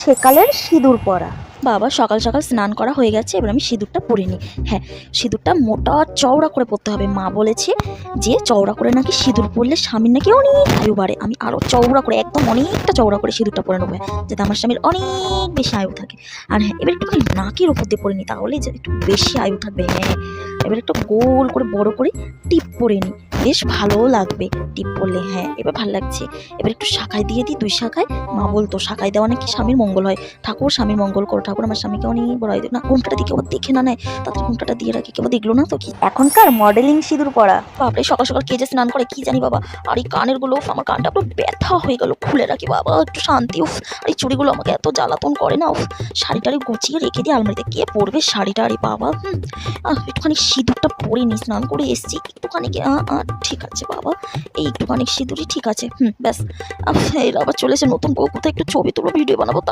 সেকালের সিঁদুর পরা। বাবা সকাল সকাল স্নান করা হয়ে গেছে, এবার আমি সিঁদুরটা পরে নিই। হ্যাঁ, সিঁদুরটা মোটা চওড়া করে পরতে হবে। মা বলেছে যে চওড়া করে নাকি সিঁদুর পরলে স্বামীর নাকি অনেক আয়ু বাড়ে। আমি আরও চওড়া করে, একদম অনেকটা চওড়া করে সিঁদুরটা পরে নেবো, যাতে আমার স্বামীর অনেক বেশি আয়ু থাকে। আর হ্যাঁ, এবার একটুখানি নাকের ওপর দিয়ে পরে নিই, তাহলেই যে একটু বেশি আয়ু থাকবে। হ্যাঁ, এবার একটু গোল করে বড় করে টিপ পরে নিই, বেশ ভালোও লাগবে টিপ পরলে। হ্যাঁ, এবার ভালো লাগছে। এবার একটু শাখায় দিয়ে দিই, 2 শাখায়। মা বলতো শাখায় দেওয়া নাকি স্বামীর মঙ্গল হয়। ঠাকুর স্বামীর মঙ্গল করো, ঠাকুর আমার স্বামীকে অনেক বড় হয় না। ঘুমটাটা দিয়ে কেউ দেখে না নেয়, তাদের ঘুমটাটা দিয়ে রাখি, কেউ দেখলো না তো কি। এখনকার মডেলিং সিঁদুর পরা। বাপরে, সকাল সকাল কে যে স্নান করে কি জানি বাবা। আর এই কানের গুলো, আমার কানটা পুরো ব্যথা হয়ে গেল, খুলে রাখি বাবা একটু শান্তি। উফ, আর এই চুড়িগুলো আমাকে এত জ্বালাতন করে না। উফ, শাড়িটারি গুছিয়ে রেখে দিই আলমারিতে, কে পরবে শাড়িটা? আরে বাবা, একটুখানি সিঁদুরটা পরে নি, স্নান করে এসছি একটুখানি। ঠিক আছে বাবা, এই একটুখানি সিঁদুরই ঠিক আছে। ব্যাস। এর আবার চলেছে নতুন বউ, কোথায় একটু ছবি তুলো, ভিডিও বানাবো তা